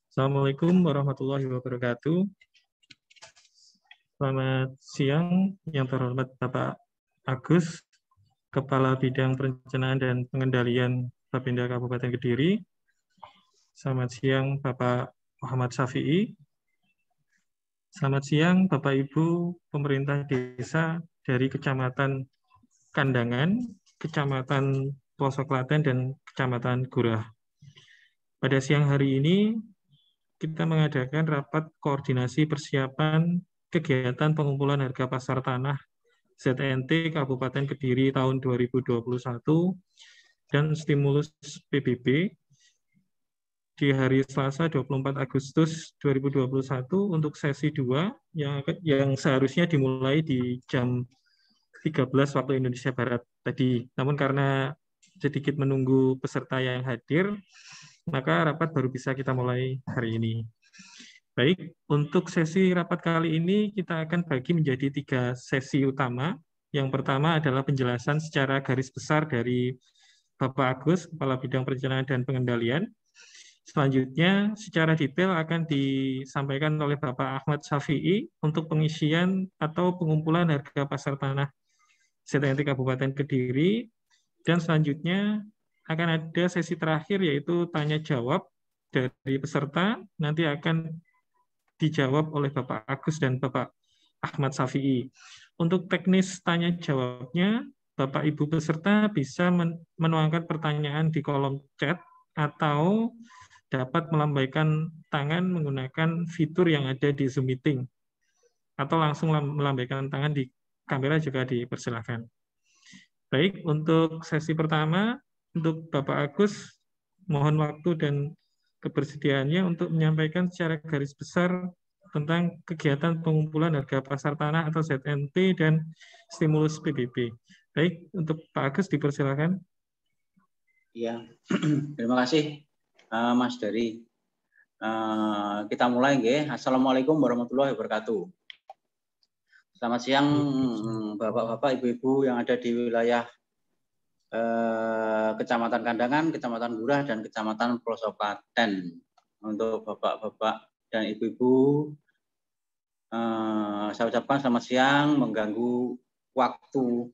Assalamualaikum warahmatullahi wabarakatuh. Selamat siang yang terhormat Bapak Agus, Kepala Bidang Perencanaan dan Pengendalian Bapenda Kabupaten Kediri. Selamat siang Bapak Muhammad Syafi'i. Selamat siang Bapak Ibu pemerintah desa dari Kecamatan Kandangan, Kecamatan Pelosok Klaten, dan Kecamatan Gurah. Pada siang hari ini kita mengadakan rapat koordinasi persiapan kegiatan pengumpulan harga pasar tanah ZNT Kabupaten Kediri tahun 2021 dan stimulus PBB di hari Selasa 24 Agustus 2021 untuk sesi 2 yang seharusnya dimulai di jam 13 waktu Indonesia Barat tadi. Namun karena sedikit menunggu peserta yang hadir, maka rapat baru bisa kita mulai hari ini. Baik, untuk sesi rapat kali ini kita akan bagi menjadi 3 sesi utama. Yang pertama adalah penjelasan secara garis besar dari Bapak Agus, Kepala Bidang Perencanaan dan Pengendalian. Selanjutnya, secara detail akan disampaikan oleh Bapak Ahmad Syafi'i untuk pengisian atau pengumpulan harga pasar tanah ZNT Kabupaten Kediri. Dan selanjutnya akan ada sesi terakhir yaitu tanya jawab dari peserta, nanti akan dijawab oleh Bapak Agus dan Bapak Ahmad Syafi'i. Untuk teknis tanya jawabnya, Bapak Ibu peserta bisa menuangkan pertanyaan di kolom chat atau dapat melambaikan tangan menggunakan fitur yang ada di Zoom Meeting. Atau langsung melambaikan tangan di kamera juga dipersilakan. Baik, untuk sesi pertama, untuk Bapak Agus, mohon waktu dan kebersediaannya untuk menyampaikan secara garis besar tentang kegiatan pengumpulan harga pasar tanah atau ZNT dan stimulus PBB. Baik, untuk Pak Agus dipersilakan. Ya, terima kasih Mas Dari. Kita mulai nggih. Assalamualaikum warahmatullahi wabarakatuh. Selamat siang Bapak-bapak, Ibu-ibu yang ada di wilayah Kecamatan Kandangan, Kecamatan Gurah, dan Kecamatan Pelosok Klaten. Untuk Bapak-bapak dan Ibu-ibu, saya ucapkan selamat siang, mengganggu waktu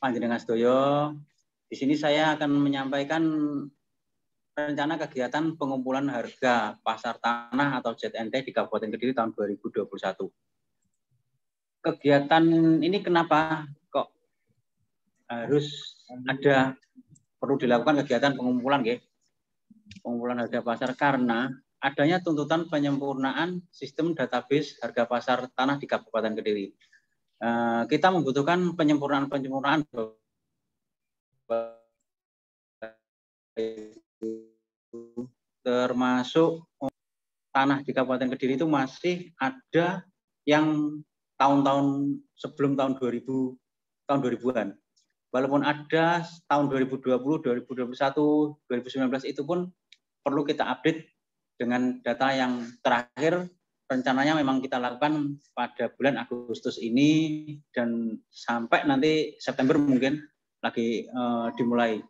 panjenengan sedaya. Di sini saya akan menyampaikan rencana kegiatan pengumpulan harga pasar tanah atau ZNT di Kabupaten Kediri tahun 2021. Kegiatan ini kenapa kok harus ada perlu dilakukan kegiatan pengumpulan, nggih? Pengumpulan harga pasar karena adanya tuntutan penyempurnaan sistem database harga pasar tanah di Kabupaten Kediri. Kita membutuhkan penyempurnaan termasuk tanah di Kabupaten Kediri itu masih ada yang tahun-tahun sebelum tahun 2000-an. Walaupun ada tahun 2020, 2021, 2019 itu pun perlu kita update dengan data yang terakhir. Rencananya memang kita lakukan pada bulan Agustus ini dan sampai nanti September mungkin lagi dimulai.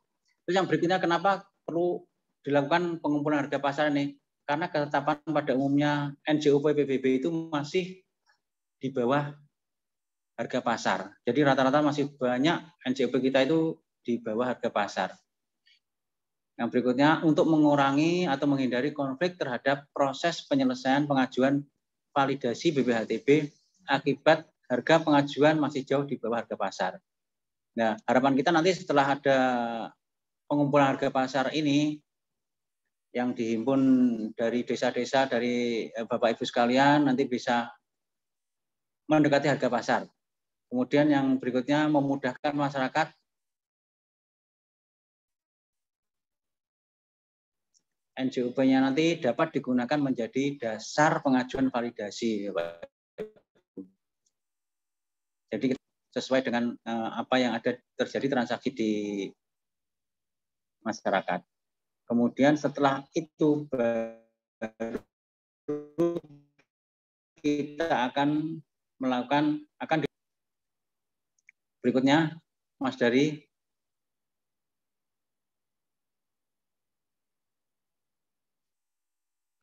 Terus yang berikutnya kenapa perlu dilakukan pengumpulan harga pasar ini? Karena ketetapan pada umumnya NJOP PBB itu masih di bawah harga pasar. Jadi rata-rata masih banyak NJOP kita itu di bawah harga pasar. Yang berikutnya, untuk mengurangi atau menghindari konflik terhadap proses penyelesaian pengajuan validasi BPHTB akibat harga pengajuan masih jauh di bawah harga pasar. Nah, harapan kita nanti setelah ada pengumpulan harga pasar ini, yang dihimpun dari desa-desa, dari Bapak Ibu sekalian, nanti bisa mendekati harga pasar. Kemudian yang berikutnya memudahkan masyarakat NJOP-nya nanti dapat digunakan menjadi dasar pengajuan validasi. Jadi sesuai dengan apa yang ada terjadi transaksi di masyarakat. Kemudian setelah itu baru kita akan melakukan berikutnya, Mas Dari.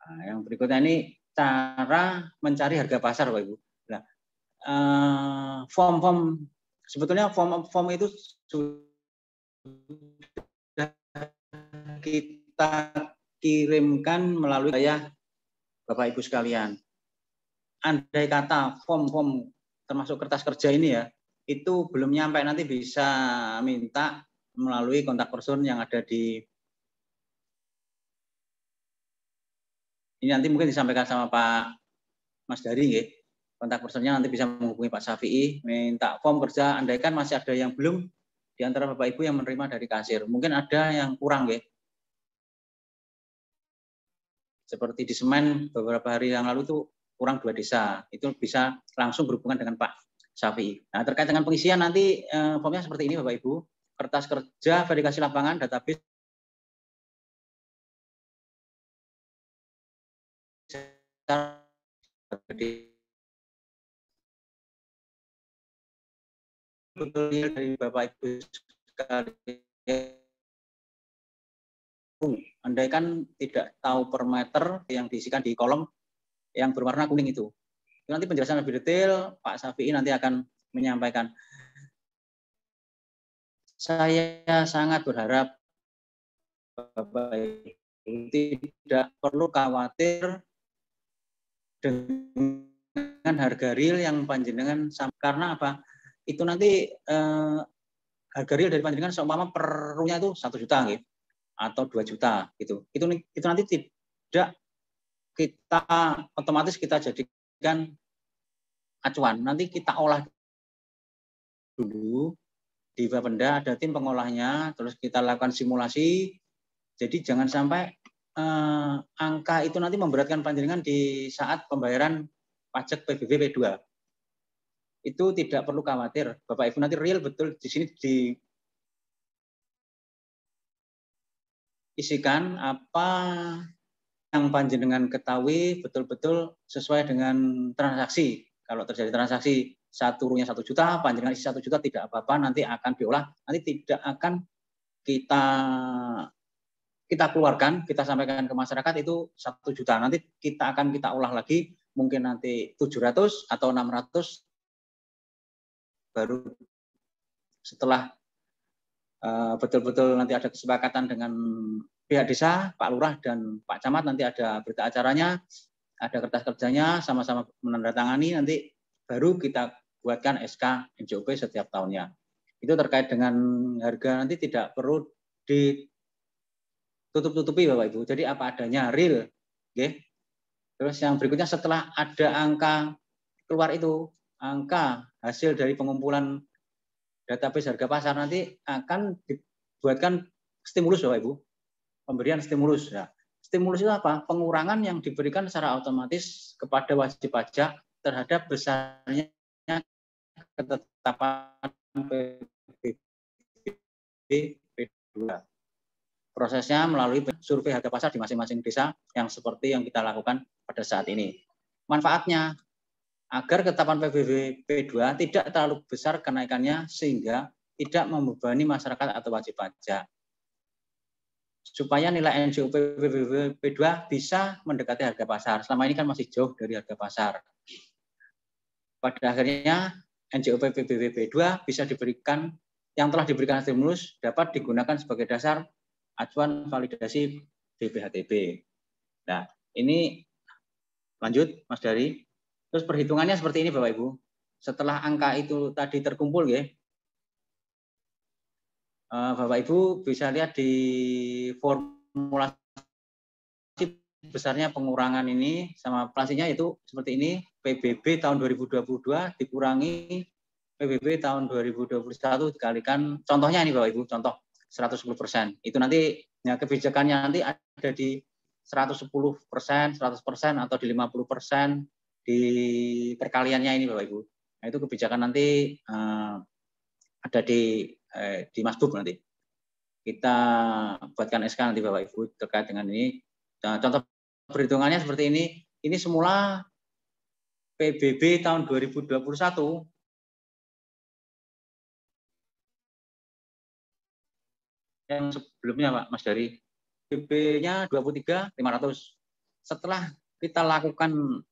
Nah, yang berikutnya ini cara mencari harga pasar, Bapak Ibu. Nah, form sebetulnya form itu sudah kita kirimkan melalui saya, Bapak Ibu sekalian. Andai kata form termasuk kertas kerja ini ya, itu belum nyampe, nanti bisa minta melalui kontak person yang ada di ini, nanti mungkin disampaikan sama Pak Mas Dari, ya. Kontak personnya nanti bisa menghubungi Pak Syafi'i, minta form kerja. Andaikan masih ada yang belum di antara Bapak Ibu yang menerima dari kasir, mungkin ada yang kurang, ya. Seperti di Semen beberapa hari yang lalu itu kurang 2 desa, itu bisa langsung berhubungan dengan Pak Syafi'i. Nah, terkait dengan pengisian nanti formnya seperti ini, Bapak Ibu. Kertas kerja, verifikasi lapangan, database dari Bapak Ibu sekalian. Andaikan tidak tahu per meter yang diisikan di kolom yang berwarna kuning itu. Nanti penjelasan lebih detail Pak Syafi'i nanti akan menyampaikan. Saya sangat berharap Bapak Ibu tidak perlu khawatir dengan harga real yang panjenengan, karena apa? Itu nanti harga real dari panjenengan seumpama pernya itu 1 juta gitu, atau 2 juta gitu. Itu nanti tidak kita otomatis kita jadikan acuan. Nanti kita olah dulu di Bapenda, ada tim pengolahnya, terus kita lakukan simulasi. Jadi jangan sampai angka itu nanti memberatkan panjenengan di saat pembayaran pajak PBB P2. Itu tidak perlu khawatir. Bapak Ibu nanti real betul di sini diisikan apa yang panjenengan ketahui betul-betul sesuai dengan transaksi. Kalau terjadi transaksi turunnya 1 juta, panjenengan isi 1 juta tidak apa-apa, nanti akan diolah, nanti tidak akan kita keluarkan, kita sampaikan ke masyarakat itu 1 juta. Nanti kita olah lagi, mungkin nanti 700 atau 600, baru setelah betul-betul nanti ada kesepakatan dengan pihak desa, Pak Lurah dan Pak Camat, nanti ada berita acaranya, ada kertas kerjanya, sama-sama menandatangani, nanti baru kita buatkan SK NJOP setiap tahunnya. Itu terkait dengan harga, nanti tidak perlu ditutup-tutupi Bapak Ibu. Jadi apa adanya, real. Okay. Terus yang berikutnya, setelah ada angka keluar itu, angka hasil dari pengumpulan database harga pasar, nanti akan dibuatkan stimulus Bapak Ibu. Pemberian stimulus. Ya. Stimulus itu apa? Pengurangan yang diberikan secara otomatis kepada wajib pajak terhadap besarnya ketetapan PBB P2. Prosesnya melalui survei harga pasar di masing-masing desa yang seperti yang kita lakukan pada saat ini. Manfaatnya, agar ketetapan PBB P2 tidak terlalu besar kenaikannya sehingga tidak membebani masyarakat atau wajib pajak. Supaya nilai NJOP PBB P2 bisa mendekati harga pasar. Selama ini kan masih jauh dari harga pasar. Pada akhirnya NJOP PBB P2 bisa diberikan, yang telah diberikan stimulus dapat digunakan sebagai dasar acuan validasi BPHTB. Nah, ini lanjut Mas Dari. Terus perhitungannya seperti ini Bapak Ibu. Setelah angka itu tadi terkumpul ya, Bapak Ibu bisa lihat di formulasi besarnya pengurangan ini sama pelasinya itu seperti ini. PBB tahun 2022 dikurangi PBB tahun 2021 dikalikan, contohnya ini Bapak Ibu, contoh 110%. Itu nanti ya, kebijakannya nanti ada di 110%, 100% atau di 50% di perkaliannya ini Bapak Ibu. Nah, itu kebijakan nanti ada di Masbuk nanti. Kita buatkan SK nanti Bapak Ibu terkait dengan ini. Nah, contoh perhitungannya seperti ini. Ini semula PBB tahun 2021 yang sebelumnya Pak Mas Dari, PBB-nya 23.500. setelah kita lakukan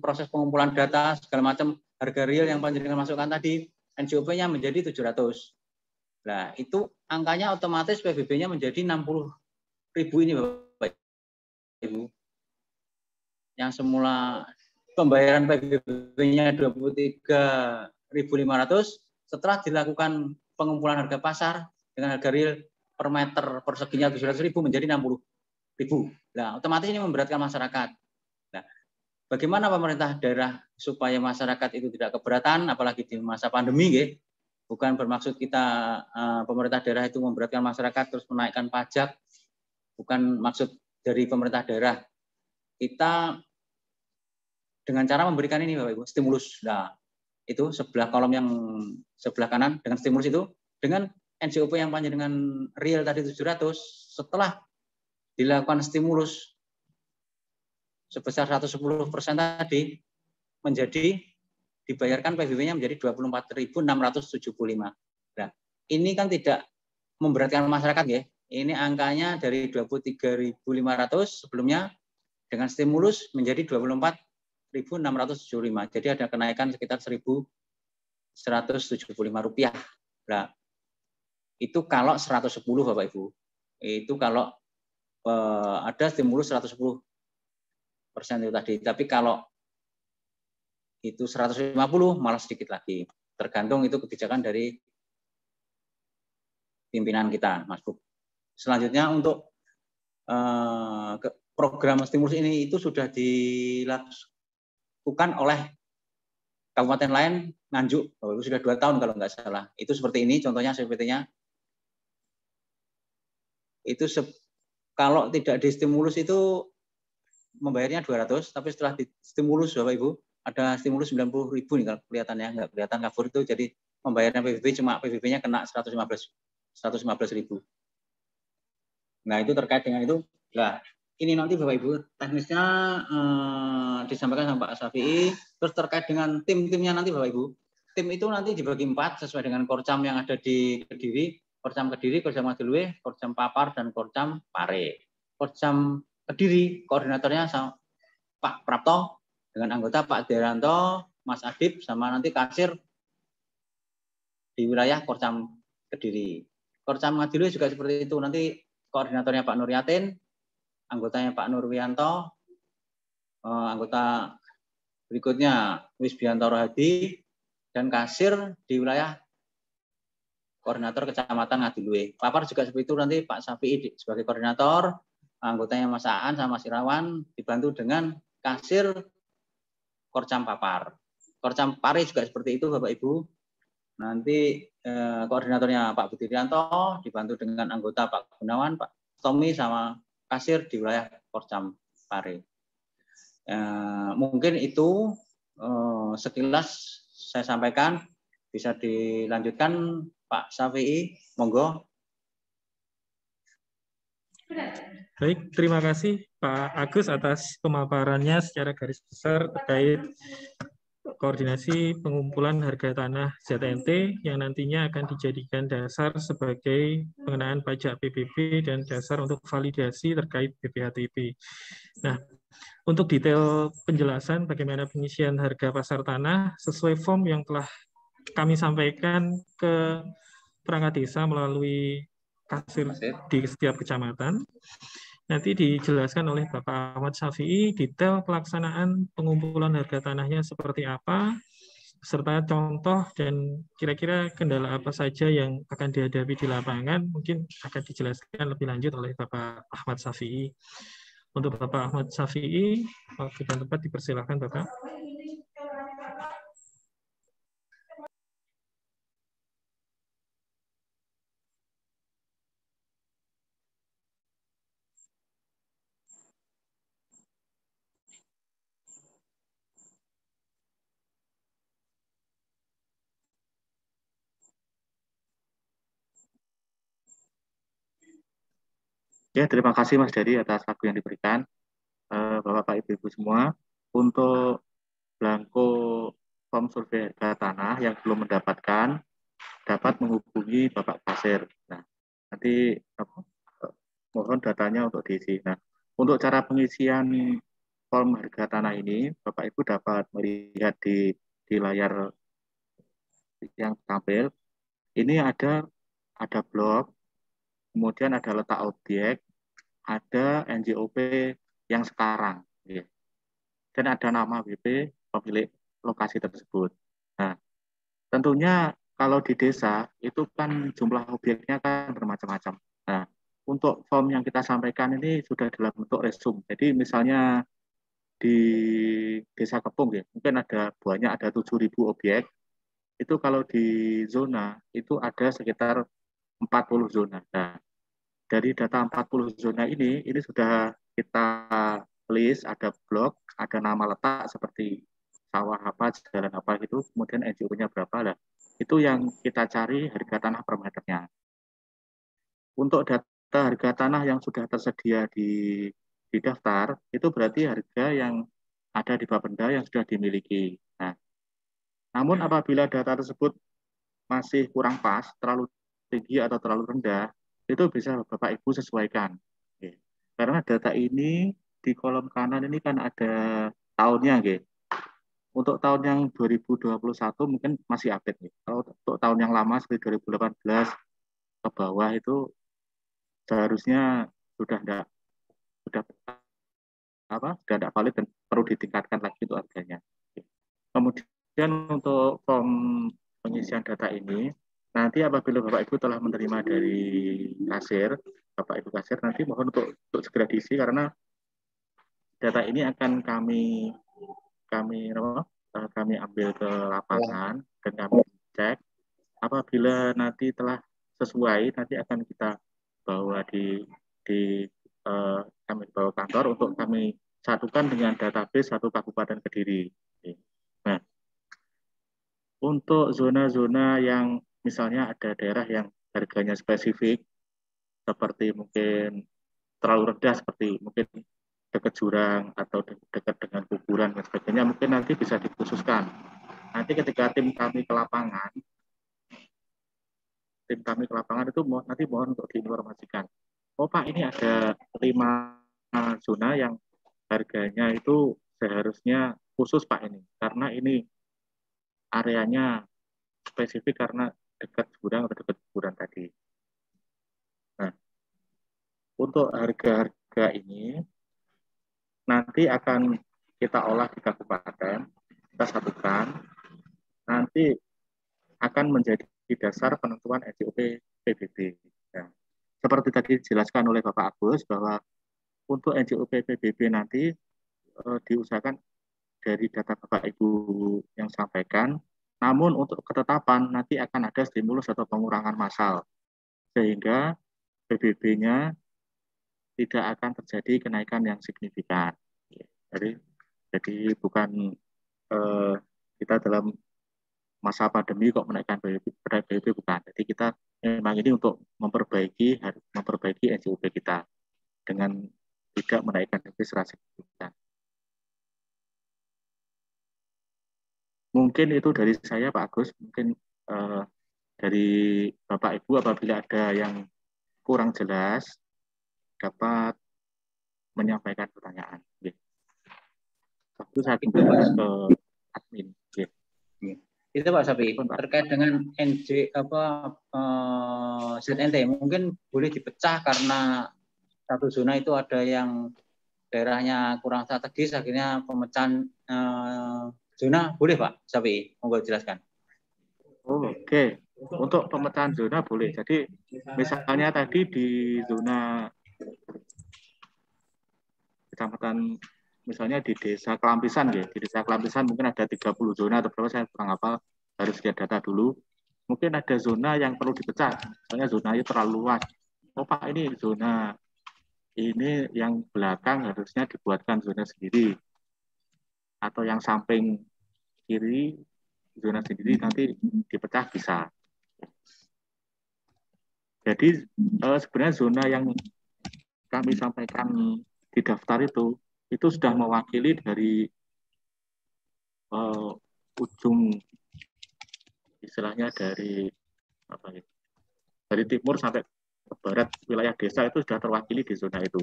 proses pengumpulan data segala macam harga real yang panjenengan masukkan tadi, NJOP-nya menjadi 700. Nah, itu angkanya otomatis PBB-nya menjadi 60.000 ini Bapak Ibu. Yang semula pembayaran PBB-nya 23.500, setelah dilakukan pengumpulan harga pasar dengan harga real per meter perseginya 700.000 menjadi 60.000. Nah, otomatis ini memberatkan masyarakat. Nah, bagaimana pemerintah daerah supaya masyarakat itu tidak keberatan, apalagi di masa pandemi, bukan bermaksud kita pemerintah daerah itu memberatkan masyarakat terus menaikkan pajak, bukan maksud dari pemerintah daerah. Kita dengan cara memberikan ini Bapak Ibu, stimulus. Nah, itu sebelah kolom yang sebelah kanan dengan stimulus itu, dengan NJOP yang panjenengan real tadi 700, setelah dilakukan stimulus sebesar 110% tadi, menjadi dibayarkan PBB-nya menjadi 24.675. Nah, ini kan tidak memberatkan masyarakat ya. Ini angkanya dari 23.500 sebelumnya dengan stimulus menjadi 24.675. Jadi ada kenaikan sekitar 1.175 rupiah. Nah, itu kalau 110 Bapak Ibu. Itu kalau ada stimulus 110% itu tadi. Tapi kalau itu 150 malah sedikit lagi. Tergantung itu kebijakan dari pimpinan kita, Mas Bu. Selanjutnya untuk program stimulus ini itu sudah dilakukan oleh kabupaten lain, Nganjuk, sudah 2 tahun kalau nggak salah. Itu seperti ini, contohnya CPT-nya. Itu kalau tidak distimulus itu membayarnya 200, tapi setelah distimulus Bapak Ibu, ada stimulus 90.000 nih kalau kelihatannya, nggak kelihatan kabur itu, jadi membayarnya PBB cuma PBB-nya kena 115.000. Nah, itu terkait dengan itu. Nah, ini nanti Bapak Ibu teknisnya disampaikan sama Pak Syafi'i. Terus terkait dengan tim-timnya nanti Bapak Ibu. Tim itu nanti dibagi 4 sesuai dengan Korcam yang ada di Kediri. Korcam Kediri, Korcam Madilue, Korcam Papar, dan Korcam Pare. Korcam Kediri, koordinatornya sama Pak Prapto, dengan anggota Pak Deranto, Mas Adib, sama nanti kasir di wilayah Korcam Kediri. Korcam Madilue juga seperti itu. Nanti koordinatornya Pak Nuryatin, anggotanya Pak Nurwianto, anggota berikutnya Wisbiantoro Hadi, dan kasir di wilayah koordinator Kecamatan Ngadilue. Papar juga seperti itu, nanti Pak Syafi'i sebagai koordinator, anggotanya Mas Aan sama Mas Irawan, dibantu dengan kasir Korcam Papar. Korcam Pare juga seperti itu Bapak Ibu. Nanti koordinatornya Pak Budianto dibantu dengan anggota Pak Gunawan, Pak Tommy, sama kasir di wilayah Korcam Pare. Mungkin itu sekilas saya sampaikan. Bisa dilanjutkan Pak Syafi'i, monggo. Baik, terima kasih Pak Agus atas pemaparannya secara garis besar terkait koordinasi pengumpulan harga tanah ZNT yang nantinya akan dijadikan dasar sebagai pengenaan pajak PBB dan dasar untuk validasi terkait BPHTB. Nah, untuk detail penjelasan bagaimana pengisian harga pasar tanah sesuai form yang telah kami sampaikan ke perangkat desa melalui kasir di setiap kecamatan. Nanti dijelaskan oleh Bapak Ahmad Syafi'i detail pelaksanaan pengumpulan harga tanahnya seperti apa, serta contoh dan kira-kira kendala apa saja yang akan dihadapi di lapangan, mungkin akan dijelaskan lebih lanjut oleh Bapak Ahmad Syafi'i. Untuk Bapak Ahmad Syafi'i, waktu dan tempat dipersilakan Bapak. Ya, terima kasih Mas Dedi atas waktu yang diberikan. Bapak Ibu semua, untuk belangko form survei harga tanah yang belum mendapatkan dapat menghubungi Bapak Kasir. Nah, nanti mohon datanya untuk diisi. Nah, Untuk cara pengisian form harga tanah ini, Bapak Ibu dapat melihat di layar yang tampil. Ini ada blok, kemudian ada letak objek, ada NJOP yang sekarang, dan ada nama WP pemilik lokasi tersebut. Nah, tentunya kalau di desa itu kan jumlah objeknya kan bermacam-macam. Nah, untuk form yang kita sampaikan ini sudah dalam bentuk resume. Jadi misalnya di Desa Kepung ya, mungkin ada 7.000 objek. Itu kalau di zona itu ada sekitar 40 zona. Nah, dari data 40 zona ini sudah kita list, ada blok, ada nama letak seperti sawah apa, jalan apa gitu, kemudian NJO-nya berapa lah. Itu yang kita cari harga tanah per meternya. Untuk data harga tanah yang sudah tersedia di daftar, itu berarti harga yang ada di Bapenda yang sudah dimiliki. Nah, namun apabila data tersebut masih kurang pas, terlalu tinggi atau terlalu rendah, itu bisa Bapak Ibu sesuaikan. Oke. Karena data ini di kolom kanan ini kan ada tahunnya, oke. Untuk tahun yang 2021 mungkin masih update nih. Kalau untuk tahun yang lama seperti 2018 ke bawah itu seharusnya sudah sudah sudah tidak valid dan perlu ditingkatkan lagi untuk harganya. Oke. Kemudian untuk form pengisian data ini, nanti apabila Bapak Ibu telah menerima dari kasir, Bapak Ibu kasir nanti mohon untuk segera diisi karena data ini akan kami ambil ke lapangan dan kami cek. Apabila nanti telah sesuai, nanti akan kita bawa kami bawa kantor untuk kami satukan dengan database satu Kabupaten Kediri. Nah, untuk zona-zona yang misalnya ada daerah yang harganya spesifik, seperti mungkin terlalu rendah, seperti mungkin dekat jurang atau dekat dengan kuburan dan sebagainya, mungkin nanti bisa dikhususkan. Nanti ketika tim kami ke lapangan itu nanti mohon untuk diinformasikan. Oh Pak, ini ada 5 zona yang harganya itu seharusnya khusus Pak ini, karena ini areanya spesifik karena dekat jurang atau dekat kuburan tadi. Nah, untuk harga-harga ini nanti akan kita olah di kabupaten, kita satukan, nanti akan menjadi dasar penentuan NJOP PBB. Nah, seperti tadi dijelaskan oleh Bapak Agus bahwa untuk NJOP PBB nanti diusahakan dari data Bapak Ibu yang sampaikan, namun untuk ketetapan nanti akan ada stimulus atau pengurangan massal, sehingga PBB-nya tidak akan terjadi kenaikan yang signifikan. Jadi bukan kita dalam masa pandemi kok menaikkan PBB bukan. Jadi kita memang ini untuk memperbaiki NJOP kita dengan tidak menaikkan PBB secara signifikan. Mungkin itu dari saya Pak Agus. Mungkin dari Bapak Ibu apabila ada yang kurang jelas dapat menyampaikan pertanyaan. Waktu saya kembali ke admin. Itu Pak Sapi, terkait dengan ZNT mungkin boleh dipecah karena satu zona itu ada yang daerahnya kurang strategis, akhirnya pemecahan zona boleh Pak Sapi, monggo jelaskan. Oke. Untuk pemecahan zona boleh. Jadi misalnya tadi di zona kecamatan misalnya di Desa Kelampisan ya, di Desa Kelampisan mungkin ada 30 zona atau berapa saya kurang hafal, harus lihat data dulu. Mungkin ada zona yang perlu dipecah, misalnya zonanya terlalu luas. Oh Pak, ini zona ini yang belakang harusnya dibuatkan zona sendiri. Atau yang samping kiri zona sendiri nanti dipecah bisa. Jadi sebenarnya zona yang kami sampaikan di daftar itu sudah mewakili dari ujung istilahnya dari timur sampai ke barat wilayah desa itu sudah terwakili di zona itu.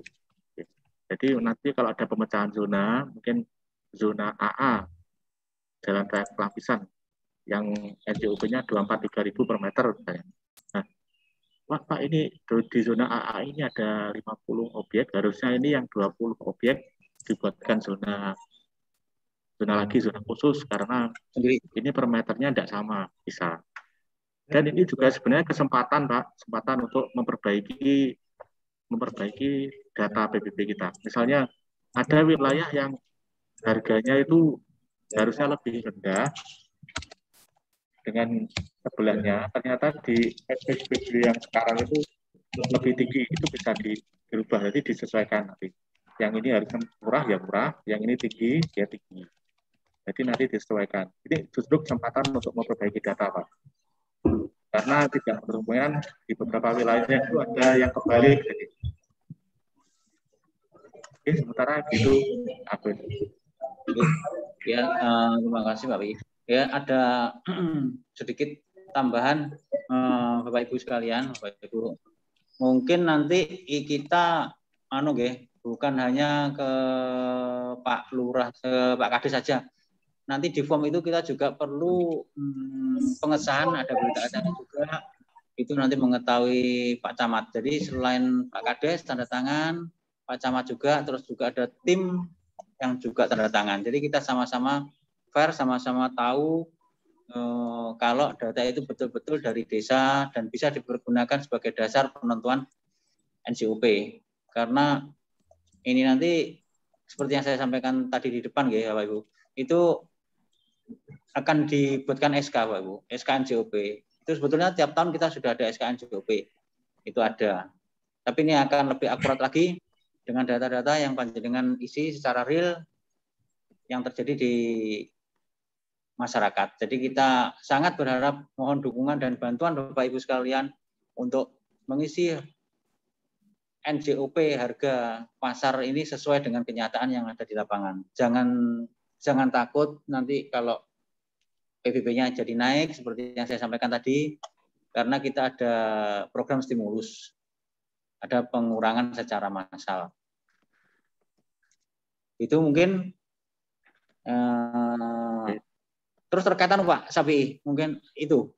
Jadi nanti kalau ada pemecahan zona, mungkin zona AA, jalan raya pelapisan, yang NJOP-nya 24.000 per meter. Nah, wah Pak, ini di zona AA ini ada 50 objek, harusnya ini yang 20 objek dibuatkan zona khusus, karena ini per meternya tidak sama, bisa. Dan ini juga sebenarnya kesempatan, Pak, kesempatan untuk memperbaiki data PBB kita. Misalnya ada wilayah yang harganya itu harusnya lebih rendah dengan sebelahnya, ternyata di PBB yang sekarang itu lebih tinggi, itu bisa dirubah, jadi disesuaikan nanti. Yang ini harusnya murah ya murah, yang ini tinggi ya tinggi. Jadi nanti disesuaikan. Ini justru kesempatan untuk memperbaiki data, Pak. Karena tidak berhubungan di beberapa wilayah itu ada yang kebalik. Jadi. Oke, sementara gitu. Aku. Ya, terima kasih Pak Wi. Ya, ada sedikit tambahan Bapak Ibu sekalian, Bapak Ibu. Mungkin nanti kita bukan hanya ke Pak Lurah, ke Pak Kades saja. Nanti di form itu kita juga perlu pengesahan, ada berita acara juga, itu nanti mengetahui Pak Camat. Jadi selain Pak Kades tanda tangan, Pak Camat juga, terus juga ada tim yang juga tanda tangan. Jadi kita sama-sama fair, sama-sama tahu kalau data itu betul-betul dari desa dan bisa dipergunakan sebagai dasar penentuan NJOP. Karena ini nanti seperti yang saya sampaikan tadi di depan ya Bapak Ibu, itu akan dibuatkan SK Bapak Ibu, SK NJOP. Itu sebetulnya tiap tahun kita sudah ada SK NJOP. Itu ada. Tapi ini akan lebih akurat lagi dengan data-data yang panjenengan isi secara real yang terjadi di masyarakat. Jadi kita sangat berharap mohon dukungan dan bantuan Bapak Ibu sekalian untuk mengisi NJOP harga pasar ini sesuai dengan kenyataan yang ada di lapangan. Jangan takut nanti kalau PBB-nya jadi naik seperti yang saya sampaikan tadi, karena kita ada program stimulus, ada pengurangan secara massal. Itu mungkin terus terkaitan Pak Sapi, mungkin itu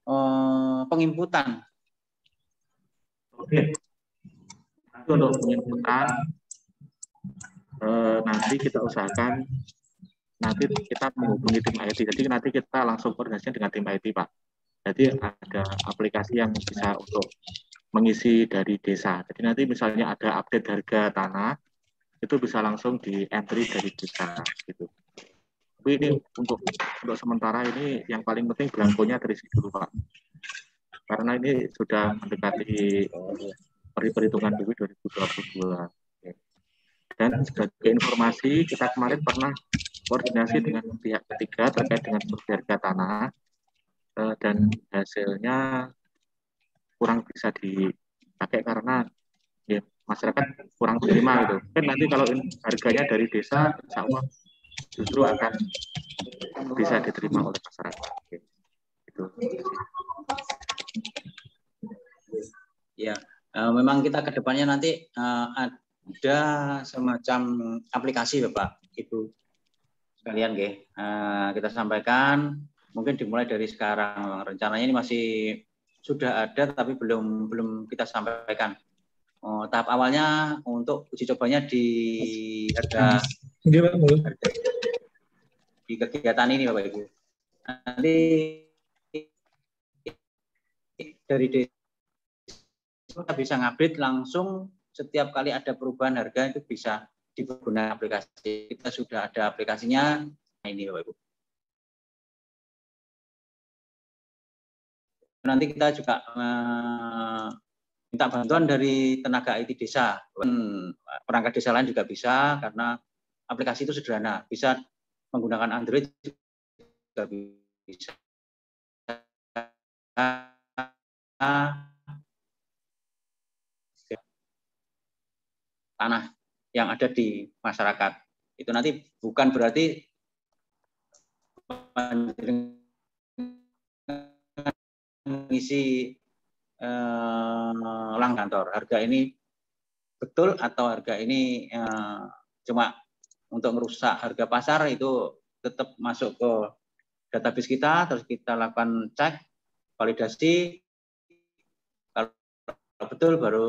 penginputan. Oke. Untuk penginputan nanti kita usahakan nanti kita menghubungi tim IT. Jadi nanti kita langsung koordinasi dengan tim IT, Pak. Jadi ada aplikasi yang bisa untuk mengisi dari desa. Jadi nanti misalnya ada update harga tanah, itu bisa langsung di entry dari desa gitu. Tapi ini untuk sementara ini yang paling penting belangkonya terisi dulu Pak. Karena ini sudah mendekati perhitungan PBB 2022. Dan sebagai informasi, kita kemarin pernah koordinasi dengan pihak ketiga terkait dengan survei harga tanah dan hasilnya kurang bisa dipakai karena ya, masyarakat kurang terima gitu. Kan nanti kalau harganya dari desa, insya Allah justru akan bisa diterima oleh masyarakat. Gitu. Ya, memang kita ke depannya nanti ada semacam aplikasi Bapak Ibu sekalian, kita sampaikan. Mungkin dimulai dari sekarang. Rencananya ini masih sudah ada, tapi belum kita sampaikan. Tahap awalnya untuk uji cobanya di di kegiatan ini Bapak Ibu. Nanti dari desa kita bisa ngupdate langsung setiap kali ada perubahan harga itu bisa digunakan aplikasi. Kita sudah ada aplikasinya. Nah, ini Bapak Ibu. Nanti kita juga minta bantuan dari tenaga IT desa. Perangkat desa lain juga bisa karena aplikasi itu sederhana. Bisa menggunakan Android juga bisa. Tanah yang ada di masyarakat. Itu nanti bukan berarti mengisi lang kantor. Harga ini betul atau harga ini cuma untuk merusak harga pasar, itu tetap masuk ke database kita, terus kita lakukan cek, validasi, kalau betul baru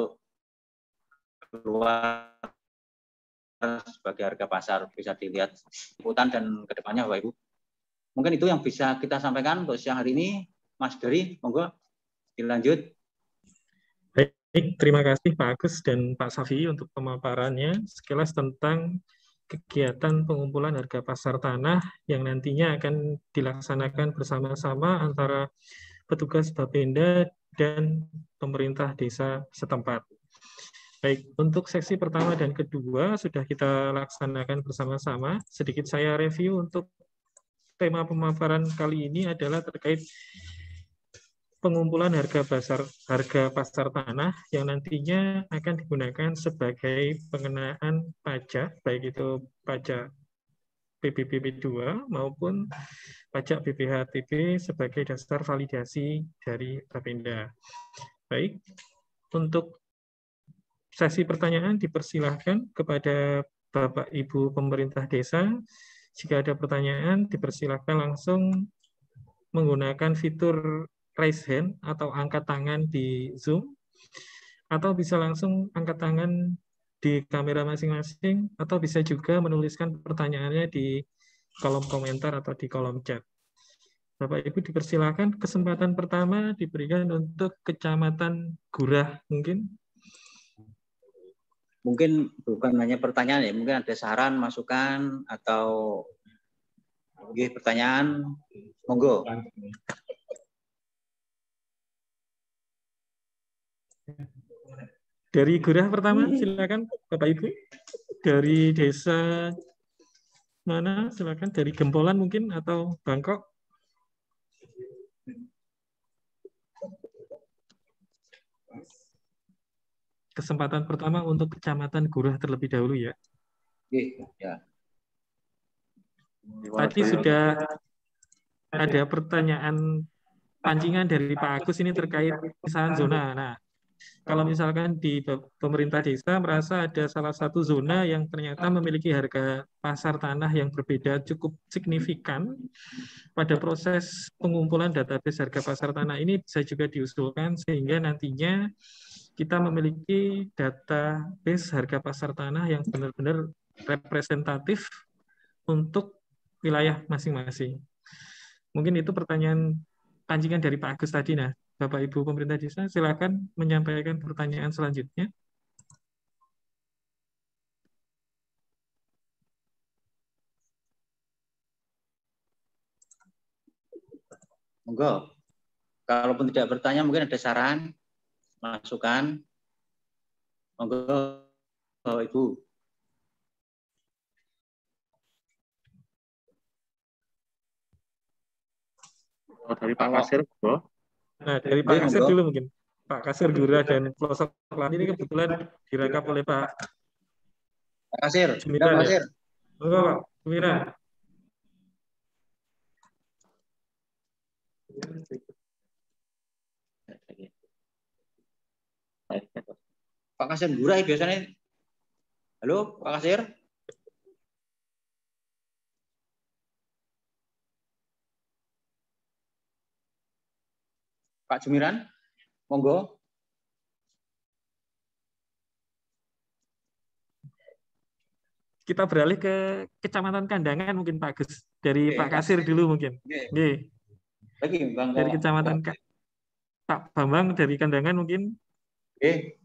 keluar sebagai harga pasar, bisa dilihat liputan dan kedepannya Bapak Ibu. Mungkin itu yang bisa kita sampaikan untuk siang hari ini. Mas Dery, monggo dilanjut. Baik, terima kasih Pak Agus dan Pak Safi untuk pemaparannya sekilas tentang kegiatan pengumpulan harga pasar tanah yang nantinya akan dilaksanakan bersama-sama antara petugas Bapenda dan pemerintah desa setempat. Baik, untuk seksi pertama dan kedua sudah kita laksanakan bersama-sama. Sedikit saya review untuk tema pemaparan kali ini adalah terkait pengumpulan harga pasar tanah yang nantinya akan digunakan sebagai pengenaan pajak, baik itu pajak PBBP 2 maupun pajak BPHTB sebagai dasar validasi dari Bapenda. Baik, untuk sesi pertanyaan dipersilahkan kepada Bapak Ibu pemerintah desa. Jika ada pertanyaan dipersilahkan langsung menggunakan fitur raise hand atau angkat tangan di Zoom, atau bisa langsung angkat tangan di kamera masing-masing, atau bisa juga menuliskan pertanyaannya di kolom komentar atau di kolom chat. Bapak Ibu dipersilakan, kesempatan pertama diberikan untuk Kecamatan Gurah mungkin. Mungkin bukan hanya pertanyaan ya, mungkin ada saran, masukan, atau pertanyaan, monggo. Dari Gurah pertama, silakan Bapak Ibu. Dari desa mana? Silakan dari Gempolan mungkin atau Bangkok. Kesempatan pertama untuk Kecamatan Gurah terlebih dahulu ya. Ya. Tadi sudah ada pertanyaan pancingan dari Pak Agus ini terkait pemisahan zona. Nah, kalau misalkan di pemerintah desa merasa ada salah satu zona yang ternyata memiliki harga pasar tanah yang berbeda cukup signifikan, pada proses pengumpulan database harga pasar tanah ini bisa juga diusulkan sehingga nantinya kita memiliki database harga pasar tanah yang benar-benar representatif untuk wilayah masing-masing. Mungkin itu pertanyaan pancingan dari Pak Agus tadi. Nah, Bapak Ibu pemerintah desa, silakan menyampaikan pertanyaan selanjutnya. Monggo. Kalaupun tidak bertanya, mungkin ada saran, masukan. Monggo, Ibu. Dari Pak Kasir, Bro. Nah, dari Pak Kasir dulu mungkin. Pak Kasir Gurah dan pelosok lain ini kebetulan dirangkap oleh Pak Kasir. Jumiran, Pak Kasir. Monggo Pak Jumiran. Pak Kasir Gurah biasanya. Halo, Pak Kasir. Pak Jumiran, monggo. Kita beralih ke Kecamatan Kandangan mungkin Pak Gus. Dari Pak Kasir dulu mungkin. Lagi, Bang. Dari Kecamatan Pak Bambang dari Kandangan mungkin.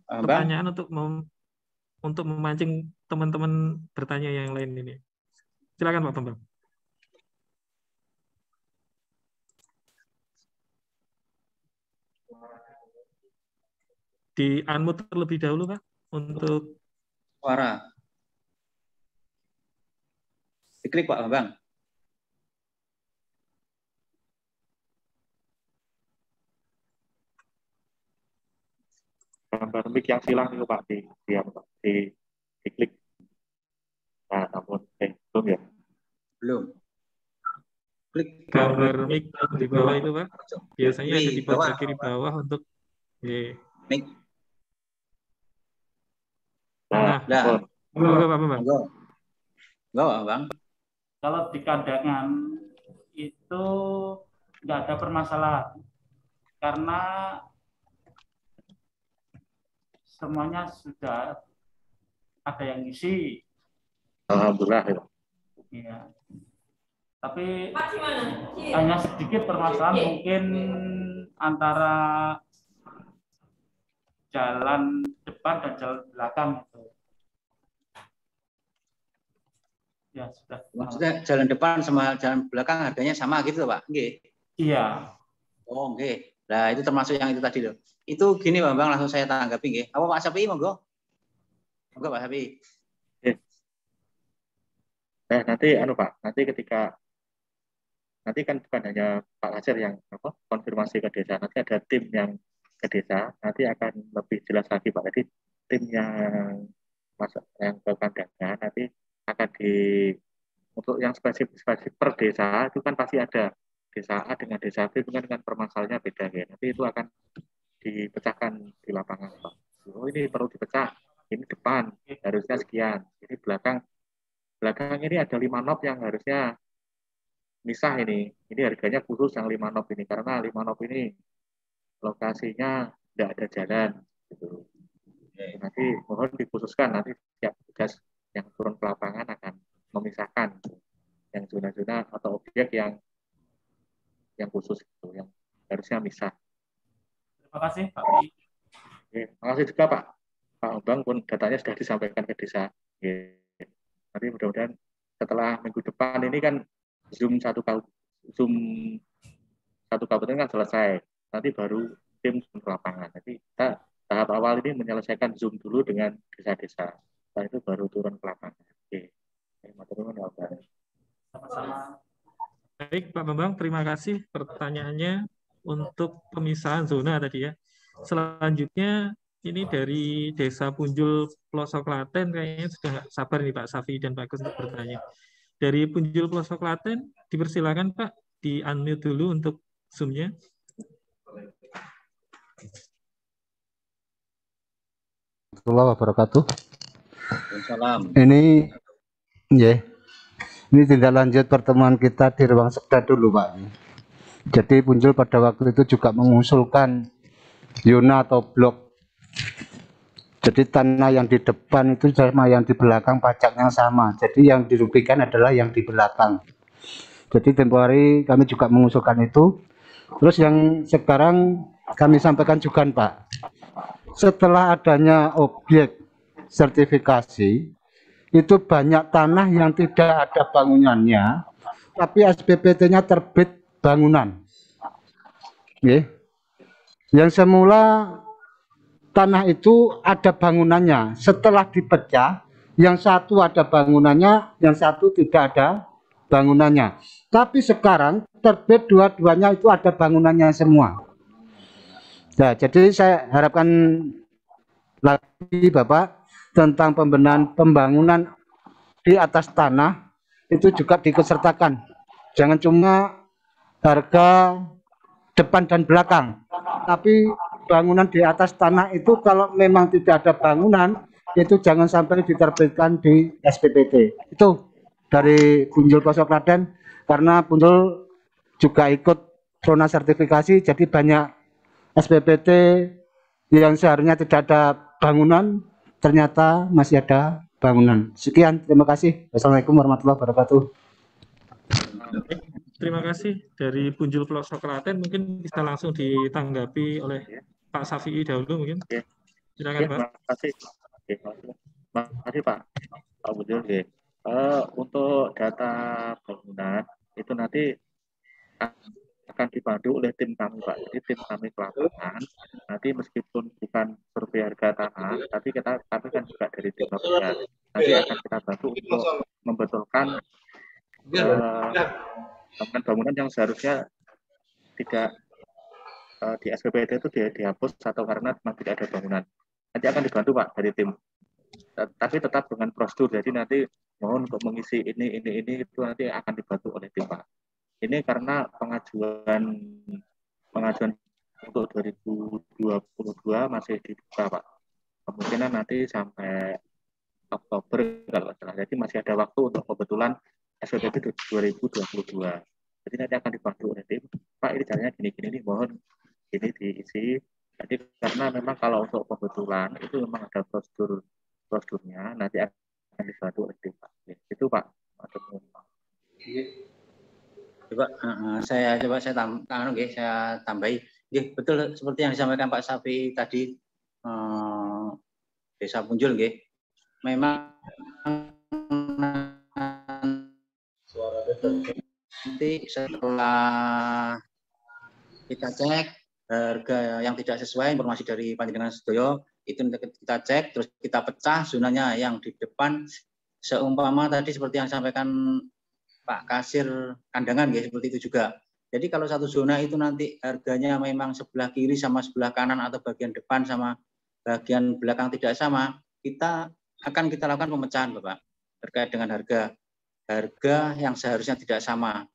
Pertanyaan untuk memancing teman-teman bertanya yang lain ini. Silakan Pak Bambang. Di unmute terlebih dahulu Pak untuk suara. Diklik Pak Bambang. Gambar mic yang hilang itu Pak di klik. Nah, namun belum ya? Belum. Klik gambar mic di bawah itu Pak. Biasanya ada di pojok kiri bawah untuk mic. Nah, Monggo Pak Bambang. enggak, Bang. Kalau di kandangan itu nggak ada permasalahan karena semuanya sudah ada yang ngisi. Alhamdulillah. Ya. Tapi hanya sedikit permasalahan mungkin antara jalan depan dan jalan belakang itu. Ya sudah. Maksudnya jalan depan sama jalan belakang harganya sama gitu, Pak? Nggih. Iya. Oh, nggih. Nah, itu termasuk yang itu tadi loh. Itu gini, Bang, langsung saya tanggapi nggih. Apa Pak Sapi monggo? Monggo Pak Sapi. Nanti Pak, nanti kan bukan hanya Pak Nasir yang konfirmasi ke desa, nanti ada tim yang ke desa, nanti akan lebih jelas lagi Pak. Jadi tim yang masuk yang ke kandangan nanti akan untuk yang spesifik per desa itu kan pasti ada desa A dengan desa B itu kan dengan permasalahannya beda ya. Nanti itu akan dipecahkan di lapangan Pak. Oh ini perlu dipecah, ini depan harusnya sekian, ini belakang ini ada 5 knob yang harusnya misah ini harganya khusus yang 5 knob ini karena 5 knob ini lokasinya tidak ada jalan gitu. Nanti mohon dikhususkan nanti setiap tugas yang turun ke lapangan akan memisahkan yang zona-zona atau objek yang khusus itu yang harusnya misah. Terima kasih Pak. Terima kasih juga Pak Bang pun datanya sudah disampaikan ke desa. Nanti mudah-mudahan setelah minggu depan ini kan Zoom satu kabupaten kan selesai. Nanti baru tim ke lapangan. Nanti kita tahap awal ini menyelesaikan Zoom dulu dengan desa-desa. Setelah itu baru turun ke lapangan. Oke. Sama-sama. Baik Pak Bambang, terima kasih pertanyaannya untuk pemisahan zona tadi ya. Selanjutnya ini dari Desa Punjul Pelosok Klaten kayaknya sudah nggak sabar nih Pak Safi dan Pak Agus untuk bertanya. Dari Punjul Pelosok Klaten dipersilakan Pak di-unmute dulu untuk Zoom-nya. Assalamualaikum warahmatullahi wabarakatuh. Salam. Ini tindak lanjut pertemuan kita di ruang sekda dulu Pak. Jadi Punjul pada waktu itu juga mengusulkan zona atau blok. Jadi tanah yang di depan itu sama yang di belakang pajaknya sama. Jadi yang dirugikan adalah yang di belakang. Jadi tempo hari kami juga mengusulkan itu. Terus yang sekarang kami sampaikan juga Pak. Setelah adanya objek sertifikasi, itu banyak tanah yang tidak ada bangunannya, tapi SPPT-nya terbit bangunan. Yang semula tanah itu ada bangunannya, setelah dipecah, yang satu ada bangunannya, yang satu tidak ada bangunannya. Tapi sekarang terbit dua-duanya itu ada bangunannya semua. Nah, jadi saya harapkan lagi Bapak tentang pembangunan di atas tanah itu juga diikutsertakan. Jangan cuma harga depan dan belakang, tapi bangunan di atas tanah itu kalau memang tidak ada bangunan itu jangan sampai diterbitkan di SPPT. Itu dari Punjul Pelosok Klaten karena Punjul juga ikut zona sertifikasi, jadi banyak SPPT yang seharusnya tidak ada bangunan ternyata masih ada bangunan. Sekian, terima kasih. Wassalamualaikum warahmatullahi wabarakatuh. Terima kasih dari Punjul Pelosok Klaten. Mungkin bisa langsung ditanggapi oleh Pak Safi'i dahulu mungkin. Silakan Pak. Terima kasih. Terima kasih Pak Punjul. Untuk data bangunan itu nanti akan dibantu oleh tim kami Pak. Jadi tim kami ke lapangan nanti meskipun bukan survei harga tanah, tapi kami kan juga dari tim lapangan. Nanti akan kita bantu untuk membetulkan bangunan yang seharusnya tidak di SPPT itu dihapus atau karena memang tidak ada bangunan. Nanti akan dibantu Pak dari tim. Tapi tetap dengan prosedur. Jadi nanti mohon untuk mengisi ini itu nanti akan dibantu oleh tim Pak. Ini karena pengajuan untuk 2022 masih dibuka Pak. Kemungkinan nanti sampai Oktober kalau nggak salah. Jadi masih ada waktu untuk pembetulan SPPT 2022. Jadi nanti akan dibantu oleh tim. Pak, ini caranya gini-gini nih, mohon ini diisi. Jadi karena memang kalau untuk pembetulan itu memang ada prosedurnya, nanti akan dibantu oleh tim, Pak. Itu Pak. Coba saya tambahi. Betul seperti yang disampaikan Pak Safi tadi, Desa Punjul, memang nanti setelah kita cek harga yang tidak sesuai informasi dari Panjenengan Sedoyo, itu kita cek, terus kita pecah zonanya yang di depan, seumpama tadi seperti yang disampaikan Pak Kasir Kandangan, seperti itu juga. Jadi kalau satu zona itu nanti harganya memang sebelah kiri sama sebelah kanan atau bagian depan sama bagian belakang tidak sama, kita lakukan pemecahan, Bapak, terkait dengan harga yang seharusnya tidak sama.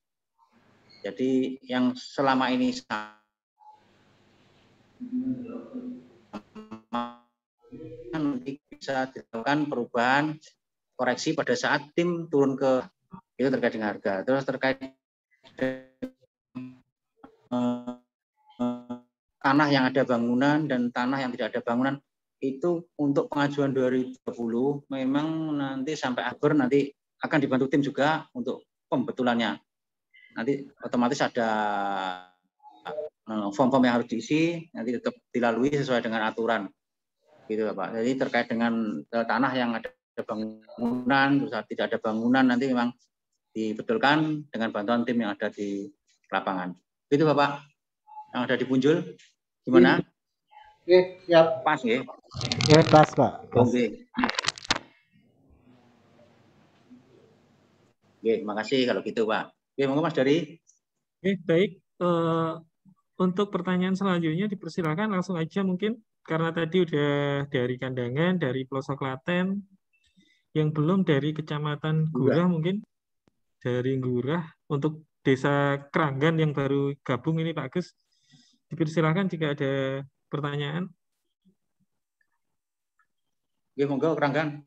Jadi yang selama ini nanti bisa dilakukan perubahan koreksi pada saat tim turun ke itu terkait dengan harga. Terus terkait tanah yang ada bangunan dan tanah yang tidak ada bangunan, itu untuk pengajuan 2020 memang nanti sampai akhir nanti akan dibantu tim juga untuk pembetulannya. Nanti otomatis ada form-form yang harus diisi, nanti tetap dilalui sesuai dengan aturan, gitu Pak. Jadi terkait dengan tanah yang ada bangunan, terus tidak ada bangunan, nanti memang dibetulkan dengan bantuan tim yang ada di lapangan. Gitu Bapak, yang ada di Punjul, gimana? Oke, siap. Pas nggih? Pas Pak. Oke. Oke, makasih kalau gitu Pak. Oke, monggo Mas Dari. Oke, baik. Untuk pertanyaan selanjutnya dipersilakan langsung aja mungkin, karena tadi udah dari Kandangan, dari pelosok Klaten, yang belum dari Kecamatan Gurah mungkin, dari Gurah, untuk Desa Keranggan yang baru gabung ini Pak Agus, dipersilakan jika ada pertanyaan. Oke, monggo Keranggan.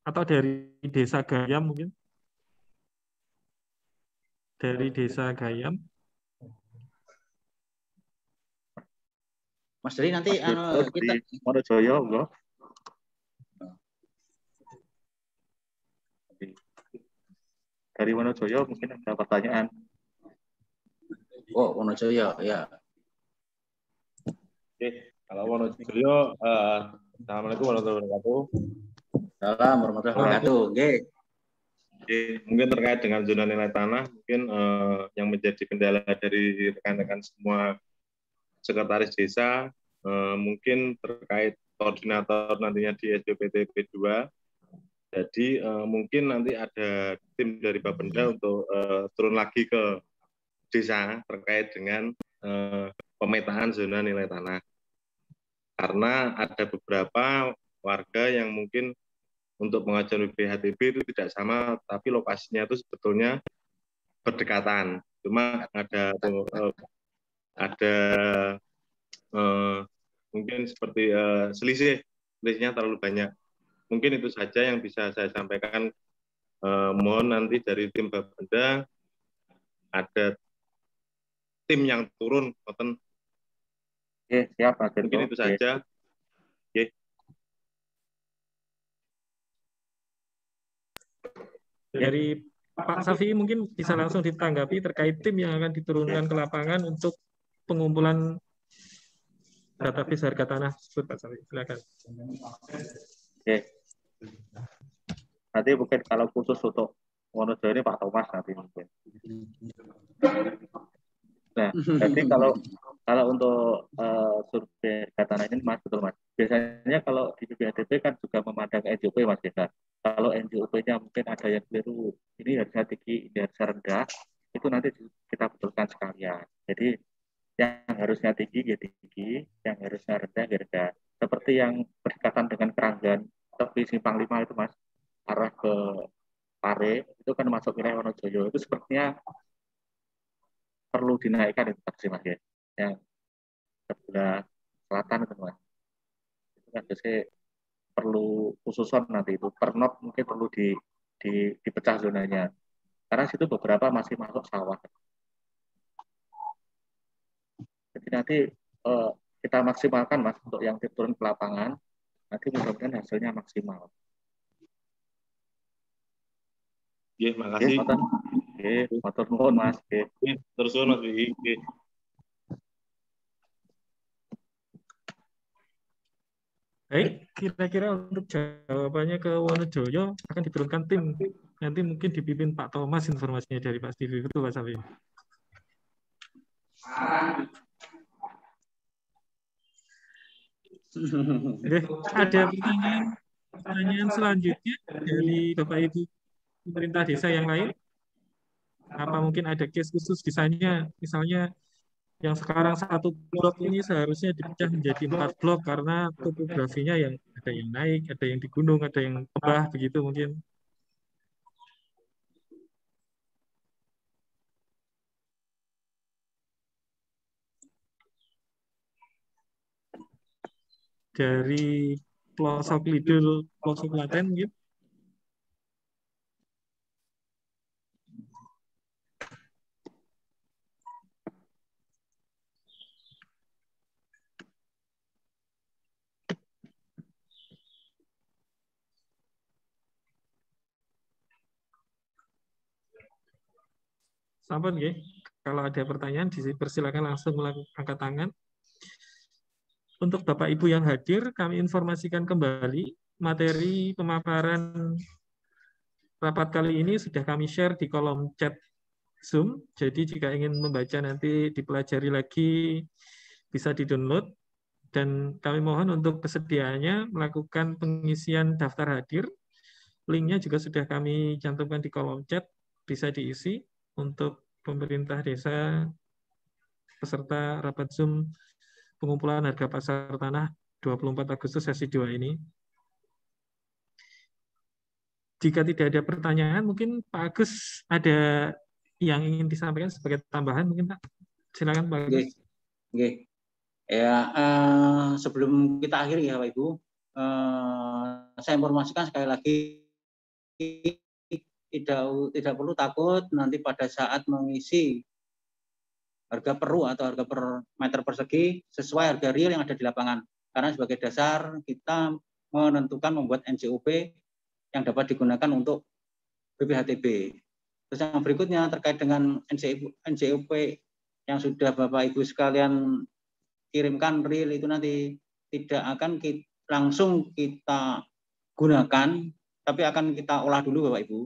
Atau dari Desa Gayam mungkin. Dari Desa Gayam. Mas Dari nanti kita di Wonojoyo, enggak? Dari Wonojoyo mungkin ada pertanyaan. Oh, Wonojoyo, ya. Oke, kalau Wonojoyo, Assalamualaikum warahmatullahi wabarakatuh. Salam warahmatullahi wabarakatuh. Mungkin terkait dengan zona nilai tanah, mungkin yang menjadi kendala dari rekan-rekan semua sekretaris desa, mungkin terkait koordinator nantinya di SPPT P2. Jadi mungkin nanti ada tim dari Bapenda untuk turun lagi ke desa terkait dengan pemetaan zona nilai tanah. Karena ada beberapa warga yang mungkin untuk pengajuan BPHTB itu tidak sama, tapi lokasinya itu sebetulnya berdekatan. Cuma ada mungkin seperti selisihnya terlalu banyak. Mungkin itu saja yang bisa saya sampaikan. Mohon nanti dari tim Bapenda ada tim yang turun. Oke, siap Pak. Mungkin itu saja. Oke. Dari Pak Safi mungkin bisa langsung ditanggapi terkait tim yang akan diturunkan ke lapangan untuk pengumpulan database harga tanah tersebut, Pak Safi. Silakan. Oke. Nanti mungkin kalau khusus untuk Wonojoyo ini Pak Thomas nanti mungkin. Nah, jadi kalau untuk survei harga tanah ini Mas, betul Mas. Biasanya kalau di BPHTB kan juga memandang NJOP Mas ya. Kalau NJOP-nya mungkin ada yang keliru, ini harga tinggi, ini harga rendah, itu nanti kita betulkan sekalian. Jadi yang harusnya tinggi ya tinggi, yang harusnya rendah ya rendah. Seperti yang berdekatan dengan Keranggan tepi Simpang 5 itu Mas, arah ke Pare itu kan masuk wilayah Wonosobo, itu sepertinya perlu dinaikkan itu taksi Mas ya. Yang sebelah selatan itu Mas. Itu kan biasanya perlu khususan nanti itu per knot mungkin perlu dipecah zonanya. Karena situ beberapa masih masuk sawah. Jadi nanti kita maksimalkan Mas untuk yang turun ke lapangan. Nanti mudah-mudahan hasilnya maksimal. Oke, makasih. Oke, matur nuwun Mas. Oke. Terus Mas Wiki. Baik, kira-kira untuk jawabannya ke Wonojoyo akan diturunkan tim. Nanti mungkin dipimpin Pak Thomas informasinya dari Pak Stevie. Betul Pak Safi? Oke, ada pertanyaan selanjutnya dari Bapak Ibu pemerintah desa yang lain? Apa mungkin ada case khusus misalnya yang sekarang satu blok ini seharusnya dipecah menjadi 4 blok karena topografinya yang ada yang naik, ada yang di gunung, ada yang lembah, begitu mungkin. Dari pelosok Kidul, pelosok Klaten mungkin. Sampun nggih. Kalau ada pertanyaan dipersilakan langsung angkat tangan. Untuk Bapak Ibu yang hadir, kami informasikan kembali materi pemaparan rapat kali ini sudah kami share di kolom chat Zoom. Jadi jika ingin membaca nanti dipelajari lagi bisa di-download. Dan kami mohon untuk kesediaannya melakukan pengisian daftar hadir. Linknya juga sudah kami cantumkan di kolom chat, bisa diisi untuk pemerintah desa peserta rapat Zoom pengumpulan harga pasar tanah 24 Agustus sesi 2 ini. Jika tidak ada pertanyaan, mungkin Pak Agus ada yang ingin disampaikan sebagai tambahan mungkin Pak. Silakan Pak Agus. Oke. Ya, sebelum kita akhiri ya Bapak Ibu, saya informasikan sekali lagi tidak perlu takut nanti pada saat mengisi harga peru atau harga per meter persegi sesuai harga real yang ada di lapangan. Karena sebagai dasar kita menentukan membuat NJOP yang dapat digunakan untuk BPHTB. Terus yang berikutnya terkait dengan NJOP yang sudah Bapak Ibu sekalian kirimkan real itu nanti tidak akan langsung kita gunakan, tapi akan kita olah dulu Bapak Ibu.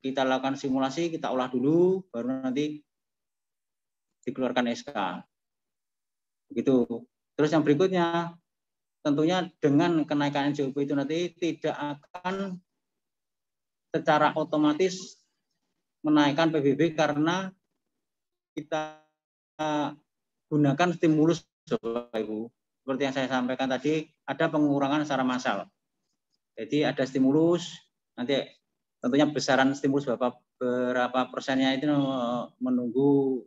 Kita lakukan simulasi, kita olah dulu, baru nanti dikeluarkan SK. Begitu. Terus yang berikutnya, tentunya dengan kenaikan NJOP itu nanti tidak akan secara otomatis menaikkan PBB karena kita gunakan stimulus Bapak Ibu. Seperti yang saya sampaikan tadi, ada pengurangan secara massal. Jadi ada stimulus, nanti tentunya besaran stimulus berapa persennya itu menunggu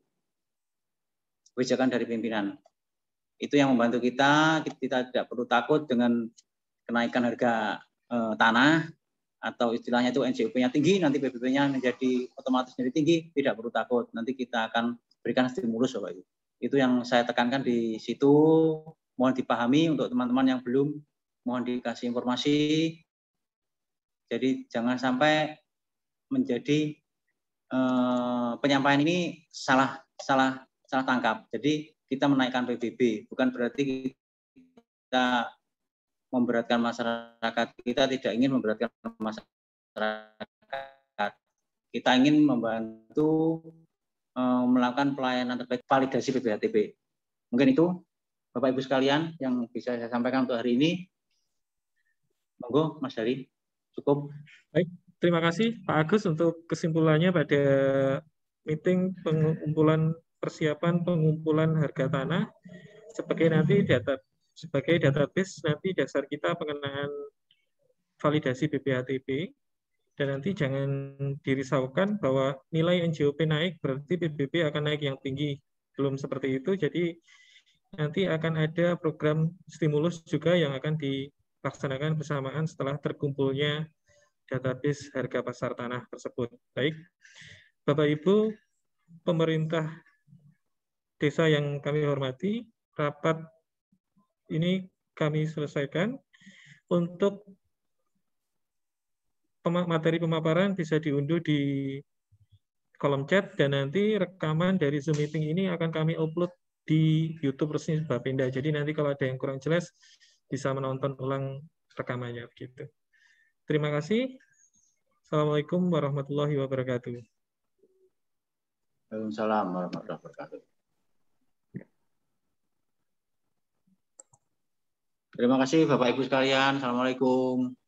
kebijakan dari pimpinan. Itu yang membantu kita tidak perlu takut dengan kenaikan harga tanah, atau istilahnya itu NJOP-nya tinggi, nanti PBB-nya menjadi otomatis menjadi tinggi, tidak perlu takut. Nanti kita akan berikan stimulus Bapak Ibu. Itu yang saya tekankan di situ, mohon dipahami untuk teman-teman yang belum, mohon dikasih informasi. Jadi jangan sampai menjadi penyampaian ini salah tangkap. Jadi kita menaikkan PBB, bukan berarti kita memberatkan masyarakat. Kita tidak ingin memberatkan masyarakat. Kita ingin membantu melakukan pelayanan terbaik validasi BPHTB. Mungkin itu Bapak Ibu sekalian yang bisa saya sampaikan untuk hari ini. Monggo Mas Dari, cukup. Baik, terima kasih Pak Agus untuk kesimpulannya pada meeting pengumpulan persiapan pengumpulan harga tanah sebagai database nanti dasar kita pengenaan validasi BPHTB. Dan nanti jangan dirisaukan bahwa nilai NJOP naik berarti PBB akan naik yang tinggi. Belum seperti itu, jadi nanti akan ada program stimulus juga yang akan dilaksanakan bersamaan setelah terkumpulnya database harga pasar tanah tersebut. Baik, Bapak Ibu, pemerintah desa yang kami hormati, rapat ini kami selesaikan. Untuk materi pemaparan bisa diunduh di kolom chat, dan nanti rekaman dari Zoom meeting ini akan kami upload di YouTube resmi Bapenda. Jadi nanti kalau ada yang kurang jelas bisa menonton ulang rekamannya begitu. Terima kasih. Assalamualaikum warahmatullahi wabarakatuh. Waalaikumsalam warahmatullahi wabarakatuh. Terima kasih Bapak Ibu sekalian. Assalamualaikum.